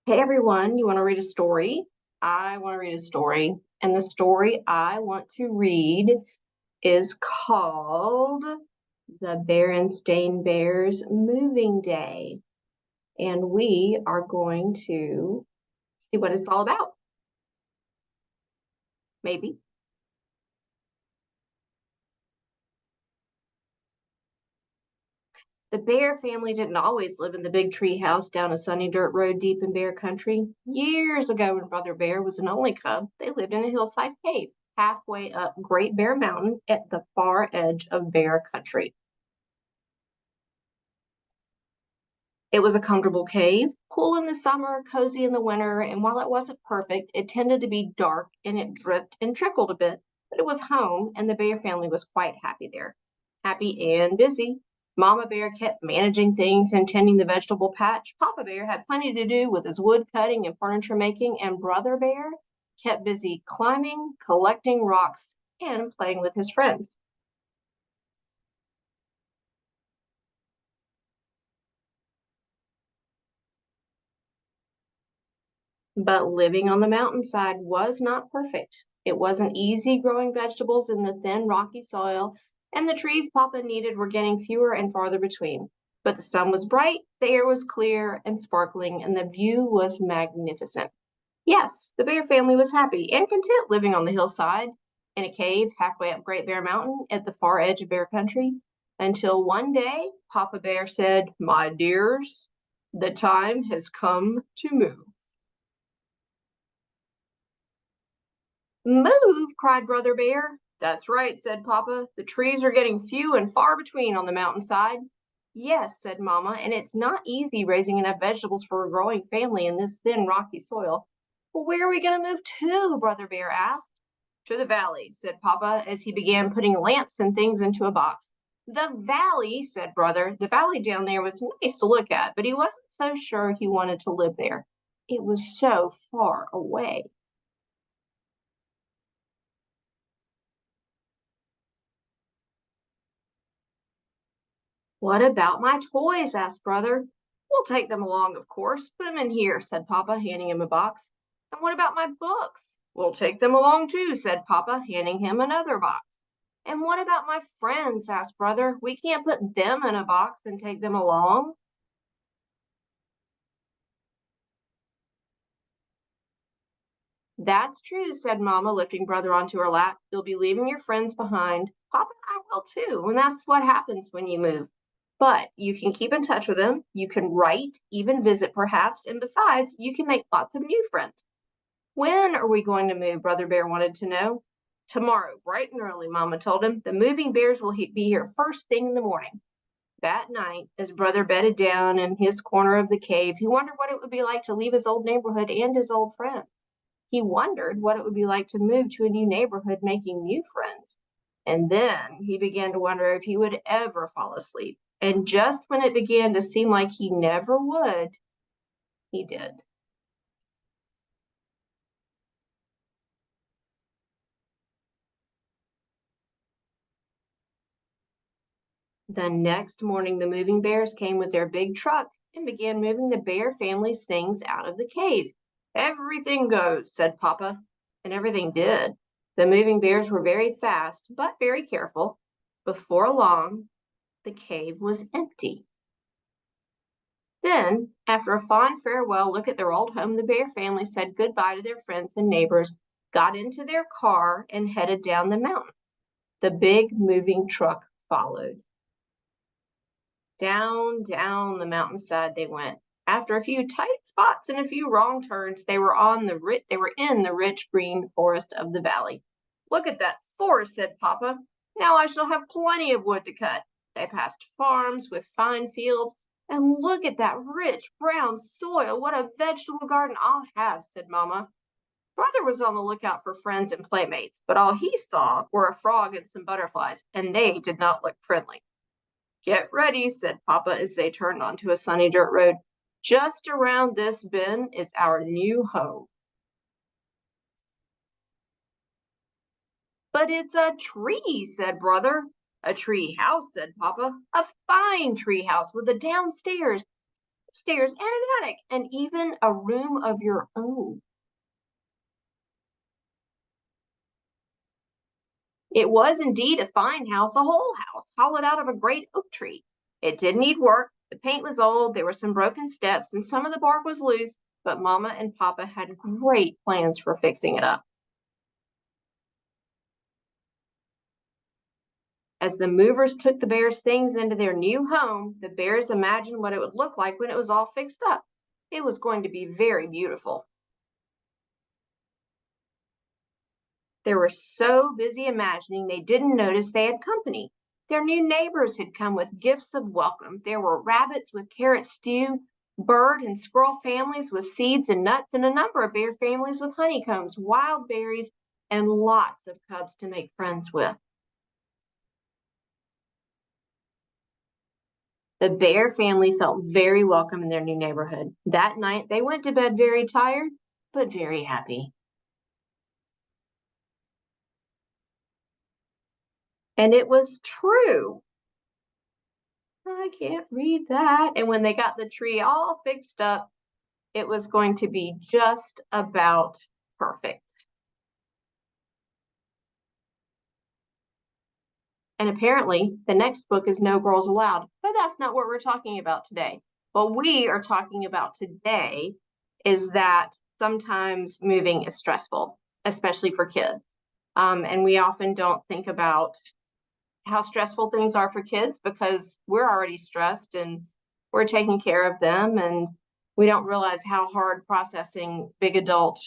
Hey everyone, you want to read a story? I want to read a story. And the story I want to read is called The Berenstain Bears Moving Day. And we are going to see what it's all about. Maybe. The Bear family didn't always live in the big tree house down a sunny dirt road deep in Bear country. Years ago, when Brother Bear was an only cub, they lived in a hillside cave halfway up Great Bear Mountain at the far edge of Bear country. It was a comfortable cave, cool in the summer, cozy in the winter, and while it wasn't perfect, it tended to be dark and it dripped and trickled a bit. But it was home, and the Bear family was quite happy there. Happy and busy. Mama Bear kept managing things and tending the vegetable patch. Papa Bear had plenty to do with his wood cutting and furniture making, and Brother Bear kept busy climbing, collecting rocks, and playing with his friends. But living on the mountainside was not perfect. It wasn't easy growing vegetables in the thin, rocky soil, and the trees Papa needed were getting fewer and farther between. But the sun was bright, the air was clear and sparkling, and the view was magnificent. Yes, the Bear family was happy and content living on the hillside in a cave halfway up Great Bear Mountain at the far edge of Bear Country until one day Papa Bear said, "My dears, the time has come to move." "Move!" cried Brother Bear. "That's right," said Papa. "The trees are getting few and far between on the mountainside." "Yes," said Mama, "and it's not easy raising enough vegetables for a growing family in this thin, rocky soil." "Well, where are we going to move to?" Brother Bear asked. "To the valley," said Papa, as he began putting lamps and things into a box. "The valley," said Brother. The valley down there was nice to look at, but he wasn't so sure he wanted to live there. It was so far away. "What about my toys?" asked Brother. "We'll take them along, of course. Put them in here," said Papa, handing him a box. "And what about my books?" "We'll take them along too," said Papa, handing him another box. "And what about my friends?" asked Brother. "We can't put them in a box and take them along." "That's true," said Mama, lifting Brother onto her lap. "You'll be leaving your friends behind. Papa and I will too, and that's what happens when you move. But you can keep in touch with them. You can write, even visit perhaps, and besides, you can make lots of new friends." "When are we going to move?" Brother Bear wanted to know. "Tomorrow, bright and early," Mama told him. "The moving bears will be here first thing in the morning." That night, as Brother bedded down in his corner of the cave, he wondered what it would be like to leave his old neighborhood and his old friends. He wondered what it would be like to move to a new neighborhood, making new friends. And then he began to wonder if he would ever fall asleep. And just when it began to seem like he never would, he did. The next morning, the moving bears came with their big truck and began moving the bear family's things out of the cave. "Everything goes," said Papa, and everything did. The moving bears were very fast, but very careful. Before long, the cave was empty. Then, after a fond farewell look at their old home, the Bear family said goodbye to their friends and neighbors, got into their car, and headed down the mountain. The big moving truck followed. Down, down the mountainside they went. After a few tight spots and a few wrong turns, they were in the rich green forest of the valley. "Look at that forest," said Papa. "Now I shall have plenty of wood to cut." They passed farms with fine fields. "And look at that rich brown soil. What a vegetable garden I'll have," said Mama. Brother was on the lookout for friends and playmates, but all he saw were a frog and some butterflies, and they did not look friendly. "Get ready," said Papa as they turned onto a sunny dirt road. "Just around this bend is our new home." "But it's a tree," said Brother. "A tree house," said Papa. "A fine tree house with a downstairs." stairs, and an attic, and even a room of your own. It was indeed a fine house, a whole house, hollowed out of a great oak tree. It did need work. The paint was old, there were some broken steps, and some of the bark was loose, but Mama and Papa had great plans for fixing it up. As the movers took the bears' things into their new home, the bears imagined what it would look like when it was all fixed up. It was going to be very beautiful. They were so busy imagining they didn't notice they had company. Their new neighbors had come with gifts of welcome. There were rabbits with carrot stew, bird and squirrel families with seeds and nuts, and a number of bear families with honeycombs, wild berries, and lots of cubs to make friends with. The bear family felt very welcome in their new neighborhood. That night, they went to bed very tired, but very happy. And it was true. I can't read that. And when they got the tree all fixed up, it was going to be just about perfect. And apparently, the next book is No Girls Allowed, but that's not what we're talking about today. What we are talking about today is that sometimes moving is stressful, especially for kids. And we often don't think about how stressful things are for kids because we're already stressed and we're taking care of them, and we don't realize how hard processing big adult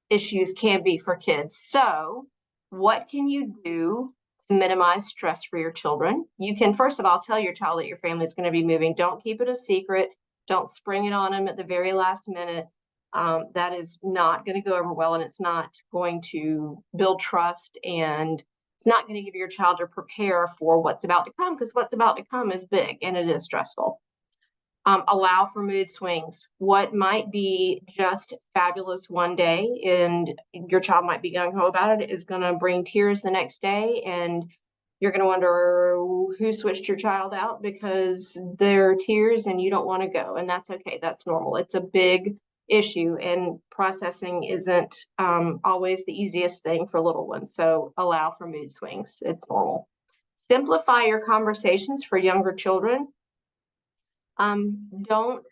issues can be for kids. So, what can you do to minimize stress for your children? You can, first of all, tell your child that your family is going to be moving. Don't keep it a secret. Don't spring it on them at the very last minute. That is not going to go over well, and it's not going to build trust, and it's not going to give your child to prepare for what's about to come, because what's about to come is big and it is stressful. Allow for mood swings. What might be just fabulous one day and your child might be gung ho about it is going to bring tears the next day, and you're going to wonder who switched your child out because they're tears and you don't want to go. And that's okay. That's normal. It's a big issue, and processing isn't always the easiest thing for little ones. So allow for mood swings. It's normal. Simplify your conversations for younger children. Don't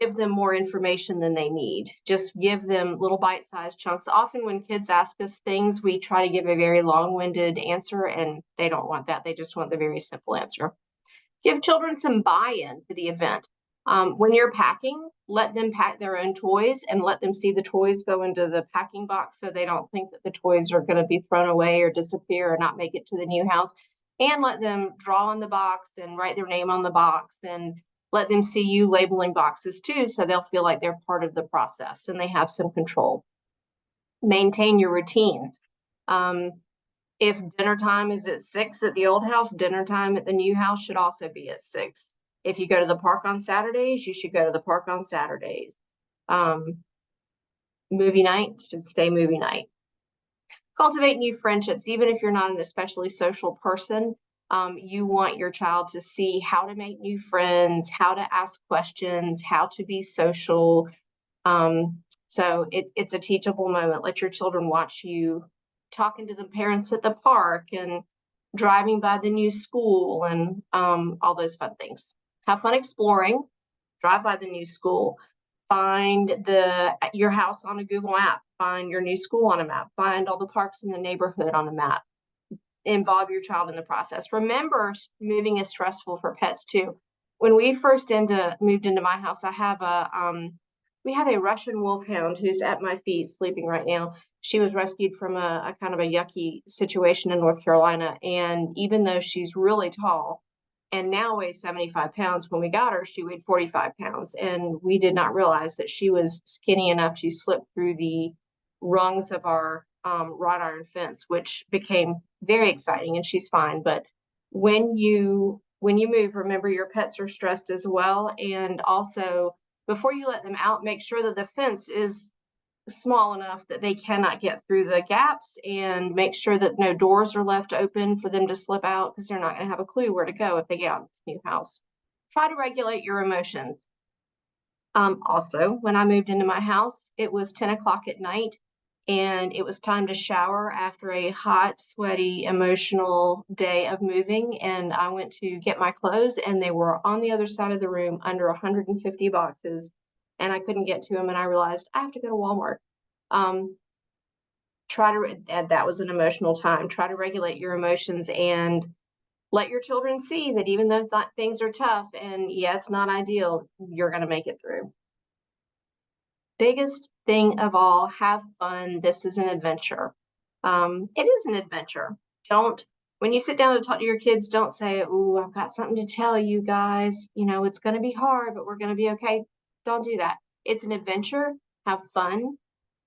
give them more information than they need. Just give them little bite-sized chunks. Often when kids ask us things, we try to give a very long-winded answer, and they don't want that. They just want the very simple answer. Give children some buy-in to the event. When you're packing, let them pack their own toys and let them see the toys go into the packing box so they don't think that the toys are going to be thrown away or disappear or not make it to the new house. And let them draw on the box and write their name on the box, and let them see you labeling boxes too, so they'll feel like they're part of the process and they have some control. Maintain your routines. If dinner time is at 6 at the old house, dinner time at the new house should also be at 6. If you go to the park on Saturdays, you should go to the park on Saturdays. Movie night should stay movie night. Cultivate new friendships. Even if you're not an especially social person, you want your child to see how to make new friends, how to ask questions, how to be social. So it's a teachable moment. Let your children watch you talking to the parents at the park and driving by the new school and all those fun things. Have fun exploring. Drive by the new school. Find your house on a Google map. Find your new school on a map. Find all the parks in the neighborhood on a map. Involve your child in the process. Remember, moving is stressful for pets too. When we first moved into my house, we have a Russian wolfhound who's at my feet sleeping right now. She was rescued from a kind of a yucky situation in North Carolina, and even though she's really tall and now weighs 75 pounds, when we got her, she weighed 45 pounds, and we did not realize that she was skinny enough to slip through the rungs of our wrought iron fence, which became very exciting, and she's fine. But when you move, remember your pets are stressed as well, and also before you let them out, make sure that the fence is small enough that they cannot get through the gaps, and make sure that no doors are left open for them to slip out, because they're not going to have a clue where to go if they get out of this new house. Try to regulate your emotions. Also, when I moved into my house, it was 10 o'clock at night and it was time to shower after a hot, sweaty, emotional day of moving. And I went to get my clothes and they were on the other side of the room under 150 boxes and I couldn't get to them. And I realized I have to go to Walmart. Um, and that was an emotional time. Try to regulate your emotions and let your children see that even though things are tough and yeah, it's not ideal, you're going to make it through. Biggest thing of all, have fun. This is an adventure. It is an adventure. Don't, when you sit down to talk to your kids, don't say, "Ooh, I've got something to tell you guys. You know, it's going to be hard, but we're going to be okay." Don't do that. It's an adventure. Have fun.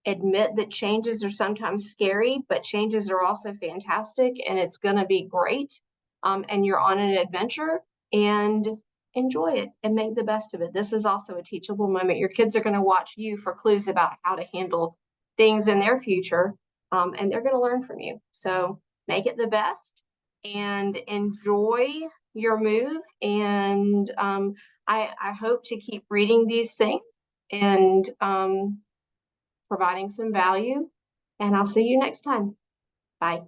Admit that changes are sometimes scary, but changes are also fantastic and it's going to be great. And you're on an adventure and enjoy it and make the best of it. This is also a teachable moment. Your kids are going to watch you for clues about how to handle things in their future, and they're going to learn from you. So make it the best and enjoy your move. And I hope to keep reading these things and providing some value. And I'll see you next time. Bye.